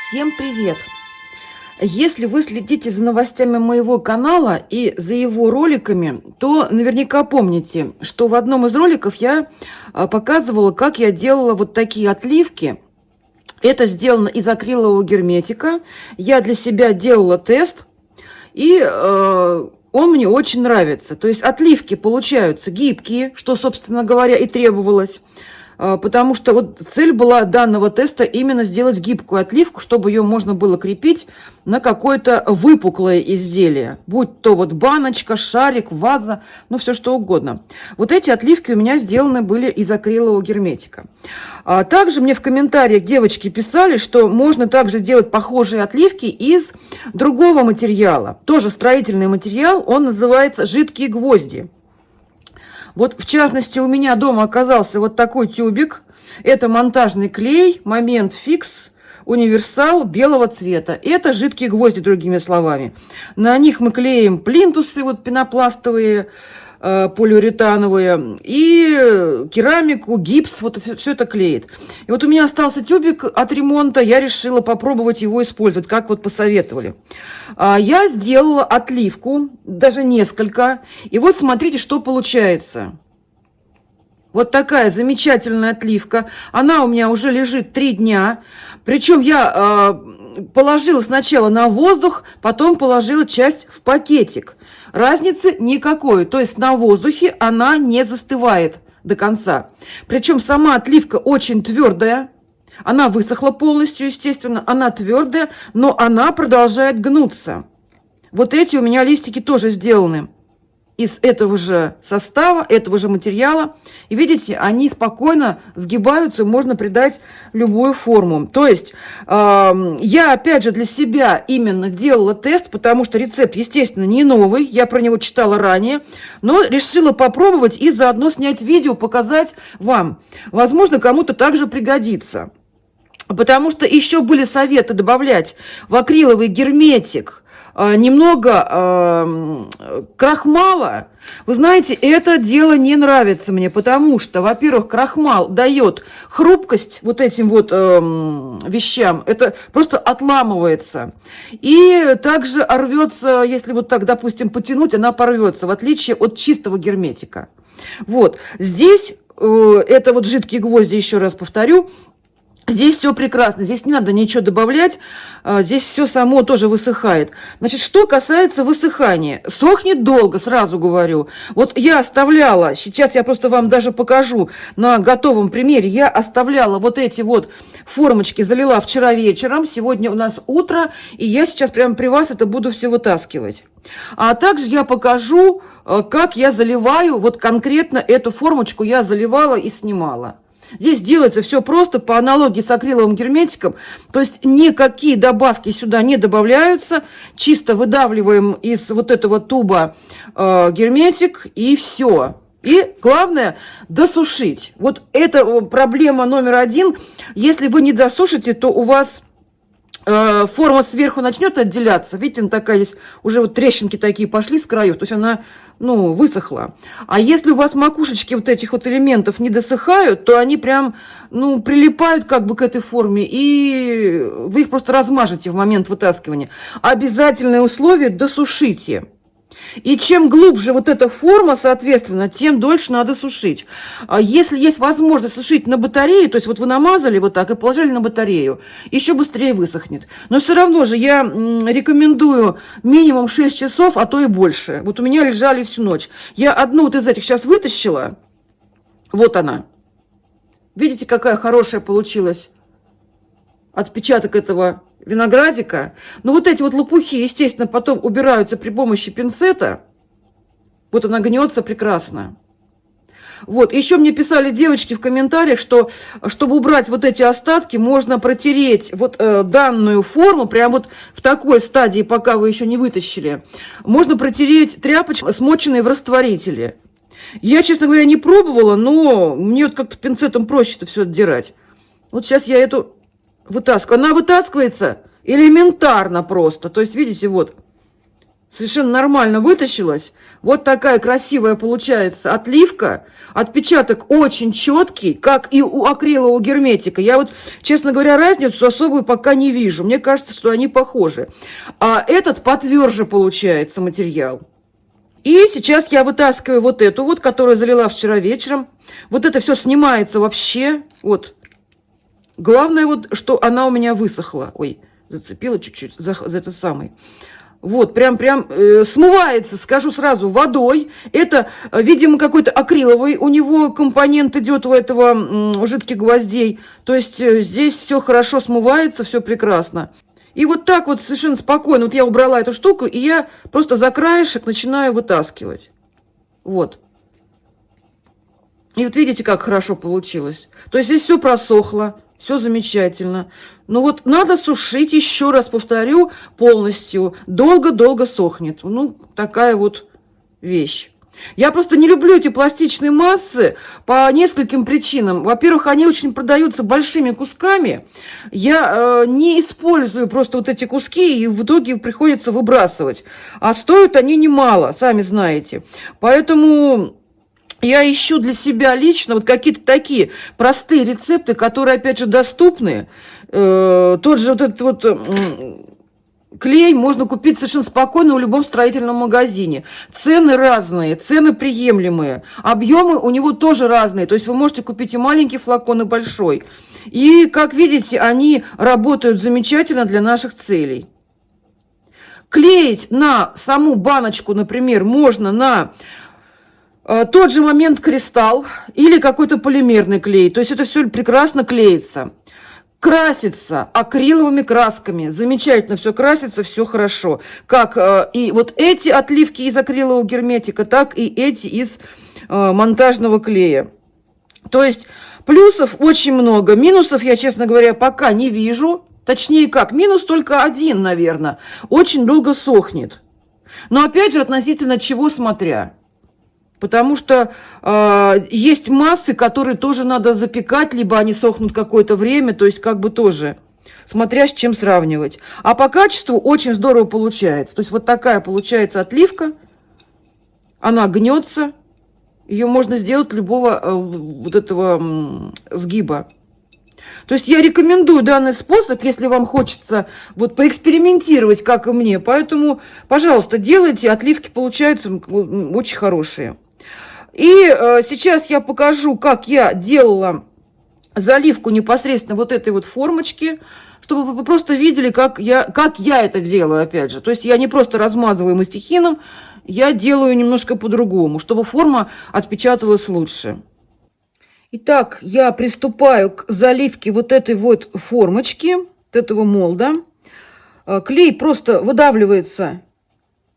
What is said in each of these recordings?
Всем привет! Если вы следите за новостями моего канала и за его роликами, то наверняка помните, что в одном из роликов я показывала, как я делала вот такие отливки. Это сделано из акрилового герметика. Я для себя делала тест, и он мне очень нравится. То есть отливки получаются гибкие, что, собственно говоря, и требовалось. Потому что вот цель была данного теста именно сделать гибкую отливку, чтобы ее можно было крепить на какое-то выпуклое изделие. Будь то вот баночка, шарик, ваза, ну все что угодно. Вот эти отливки у меня сделаны были из акрилового герметика. Также мне в комментариях девочки писали, что можно также делать похожие отливки из другого материала. Тоже строительный материал, он называется жидкие гвозди. Вот, в частности, у меня дома оказался вот такой тюбик. Это монтажный клей, момент фикс, универсал белого цвета. Это жидкие гвозди, другими словами. На них мы клеим плинтусы, вот пенопластовые, полиуретановые, и керамику, гипс, вот все это клеит. И вот у меня остался тюбик от ремонта, я решила попробовать его использовать, как вот посоветовали. Я сделала отливку, даже несколько, и вот смотрите, что получается. Вот такая замечательная отливка. Она у меня уже лежит 3 дня. Причем я положила сначала на воздух, потом положила часть в пакетик. Разницы никакой. То есть на воздухе она не застывает до конца. Причем сама отливка очень твердая. Она высохла полностью, естественно. Она твердая, но она продолжает гнуться. Вот эти у меня листики тоже сделаны из этого же состава, этого же материала. И видите, они спокойно сгибаются, можно придать любую форму. То есть я опять же для себя именно делала тест, потому что рецепт, естественно, не новый, я про него читала ранее, но решила попробовать и заодно снять видео, показать вам. Возможно, кому-то также пригодится. Потому что еще были советы добавлять в акриловый герметик немного крахмала. Вы знаете, это дело не нравится мне, потому что, во-первых, крахмал дает хрупкость вот этим вот вещам, это просто отламывается. И также рвется, если вот так, допустим, потянуть, она порвется, в отличие от чистого герметика. Вот, здесь, это вот жидкие гвозди, еще раз повторю, здесь все прекрасно, здесь не надо ничего добавлять, здесь все само тоже высыхает. Значит, что касается высыхания, сохнет долго, сразу говорю. Вот я оставляла, сейчас я просто вам даже покажу на готовом примере, я оставляла вот эти вот формочки, залила вчера вечером, сегодня у нас утро, и я сейчас прямо при вас это буду все вытаскивать. А также я покажу, как я заливаю, вот конкретно эту формочку я заливала и снимала. Здесь делается все просто по аналогии с акриловым герметиком, то есть никакие добавки сюда не добавляются, чисто выдавливаем из вот этого туба герметик и все. И главное досушить. Вот это проблема номер 1. Если вы не досушите, то у вас форма сверху начнет отделяться. Видите, она такая здесь, уже вот трещинки такие пошли с краев, то есть она, ну, высохла. А если у вас макушечки вот этих вот элементов не досыхают, то они прям, ну, прилипают как бы к этой форме, и вы их просто размажете в момент вытаскивания. Обязательное условие – досушите. И чем глубже вот эта форма, соответственно, тем дольше надо сушить. Если есть возможность сушить на батарее, то есть вот вы намазали вот так и положили на батарею, еще быстрее высохнет. Но все равно же я рекомендую минимум 6 часов, а то и больше. Вот у меня лежали всю ночь. Я одну вот из этих сейчас вытащила. Вот она. Видите, какая хорошая получилась отпечаток этого виноградика. Но вот эти вот лопухи, естественно, потом убираются при помощи пинцета. Вот она гнется прекрасно. Вот, еще мне писали девочки в комментариях, что, чтобы убрать вот эти остатки, можно протереть вот данную форму, прямо вот в такой стадии, пока вы еще не вытащили, можно протереть тряпочкой, смоченной в растворителе. Я, честно говоря, не пробовала, но мне вот как-то пинцетом проще это все отдирать. Вот сейчас я эту вытаскиваю. Она вытаскивается элементарно просто. То есть, видите, вот, совершенно нормально вытащилась. Вот такая красивая получается отливка. Отпечаток очень четкий, как и у акрилового герметика. Я вот, честно говоря, разницу особую пока не вижу. Мне кажется, что они похожи. А этот потверже получается материал. И сейчас я вытаскиваю вот эту вот, которую залила вчера вечером. Вот это все снимается вообще. Вот. Главное вот, что она у меня высохла. Ой, зацепила чуть-чуть за это самый. Вот, прям смывается, скажу сразу, водой. Это, видимо, какой-то акриловый у него компонент идет у этого жидких гвоздей. То есть здесь все хорошо смывается, все прекрасно. И вот так вот совершенно спокойно, вот я убрала эту штуку, и я просто за краешек начинаю вытаскивать. Вот. И вот видите, как хорошо получилось. То есть здесь все просохло, все замечательно. Но вот надо сушить, еще раз повторю, полностью. Долго-долго сохнет. Ну, такая вот вещь. Я просто не люблю эти пластичные массы по нескольким причинам. Во-первых, они очень продаются большими кусками. Я не использую просто вот эти куски, и в итоге приходится выбрасывать. А стоят они немало, сами знаете. Поэтому я ищу для себя лично вот какие-то такие простые рецепты, которые, опять же, доступны. Тот же вот этот вот клей можно купить совершенно спокойно в любом строительном магазине. Цены разные, цены приемлемые. Объемы у него тоже разные. То есть вы можете купить и маленький флакон, и большой. И, как видите, они работают замечательно для наших целей. Клеить на саму баночку, например, можно на тот же момент кристалл или какой-то полимерный клей. То есть это все прекрасно клеится. Красится акриловыми красками. Замечательно все красится, все хорошо. Как и вот эти отливки из акрилового герметика, так и эти из монтажного клея. То есть плюсов очень много. Минусов я, честно говоря, пока не вижу. Точнее как, минус только один, наверное. Очень долго сохнет. Но опять же, относительно чего смотря. Потому что есть массы, которые тоже надо запекать, либо они сохнут какое-то время, то есть как бы тоже, смотря с чем сравнивать. А по качеству очень здорово получается. То есть вот такая получается отливка, она гнется, ее можно сделать любого вот этого сгиба. То есть я рекомендую данный способ, если вам хочется вот поэкспериментировать, как и мне. Поэтому, пожалуйста, делайте, отливки получаются очень хорошие. И сейчас я покажу, как я делала заливку непосредственно вот этой вот формочки, чтобы вы просто видели, как я это делаю, опять же. То есть я не просто размазываю мастихином, я делаю немножко по-другому, чтобы форма отпечаталась лучше. Итак, я приступаю к заливке вот этой вот формочки, вот этого молда. Клей просто выдавливается.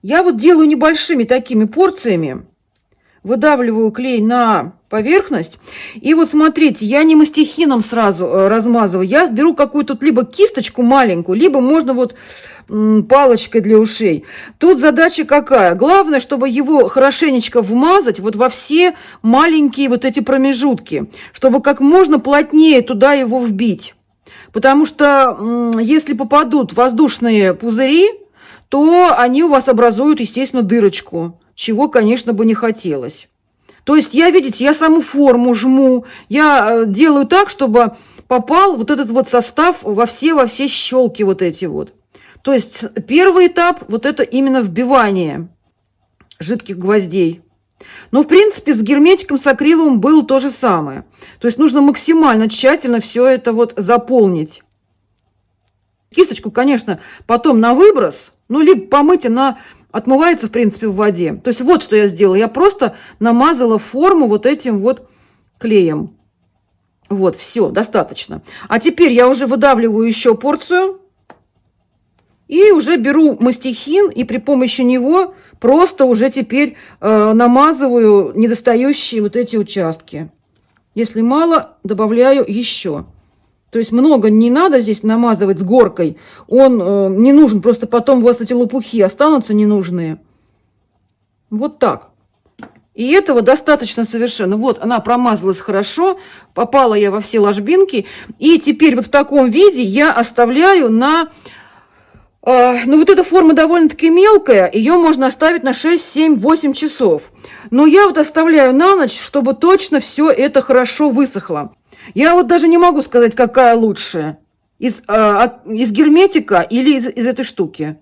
Я вот делаю небольшими такими порциями. Выдавливаю клей на поверхность. И вот смотрите, я не мастихином сразу размазываю. Я беру какую-то либо кисточку маленькую, либо можно вот палочкой для ушей. Тут задача какая? Главное, чтобы его хорошенечко вмазать вот во все маленькие вот эти промежутки, чтобы как можно плотнее туда его вбить. Потому что если попадут воздушные пузыри, то они у вас образуют, естественно, дырочку, чего, конечно, бы не хотелось. То есть я, видите, я саму форму жму, я делаю так, чтобы попал вот этот вот состав во все щелки вот эти вот. То есть первый этап, вот это именно вбивание жидких гвоздей. Но, в принципе, с герметиком, с акриловым было то же самое. То есть нужно максимально тщательно все это вот заполнить. Кисточку, конечно, потом на выброс, ну, либо помыть, она отмывается, в принципе, в воде. То есть вот что я сделала. Я просто намазала форму вот этим вот клеем. Вот, все, достаточно. А теперь я уже выдавливаю еще порцию. И уже беру мастихин и при помощи него просто уже теперь намазываю недостающие вот эти участки. Если мало, добавляю еще. То есть много не надо здесь намазывать с горкой. Он не нужен, просто потом у вас эти лопухи останутся ненужные. Вот так. И этого достаточно совершенно. Вот она промазалась хорошо, попала я во все ложбинки. И теперь вот в таком виде я оставляю на Ну, вот эта форма довольно-таки мелкая, ее можно оставить на 6, 7, 8 часов. Но я вот оставляю на ночь, чтобы точно все это хорошо высохло. Я вот даже не могу сказать, какая лучше, из герметика или из этой штуки.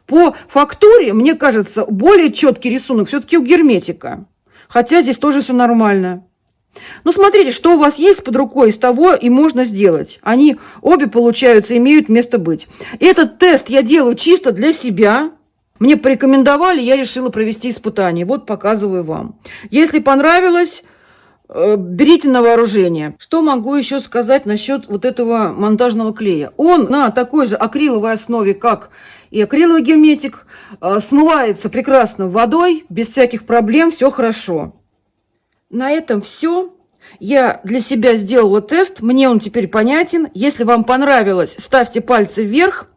По фактуре, мне кажется, более четкий рисунок все-таки у герметика. Хотя здесь тоже все нормально. Ну, смотрите, что у вас есть под рукой, из того и можно сделать. Они обе, получаются, имеют место быть. Этот тест я делаю чисто для себя. Мне порекомендовали, я решила провести испытание. Вот показываю вам. Если понравилось, берите на вооружение. Что могу еще сказать насчет вот этого монтажного клея? Он на такой же акриловой основе, как и акриловый герметик, смывается прекрасно водой, без всяких проблем, все хорошо. На этом все. Я для себя сделала тест, мне он теперь понятен. Если вам понравилось, ставьте пальцы вверх,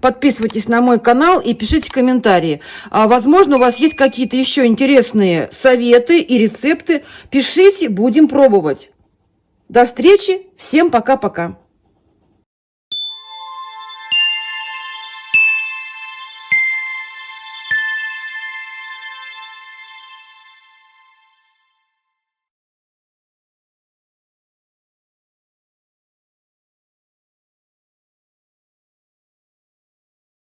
подписывайтесь на мой канал и пишите комментарии. Возможно, у вас есть какие-то еще интересные советы и рецепты. Пишите, будем пробовать. До встречи, всем пока-пока.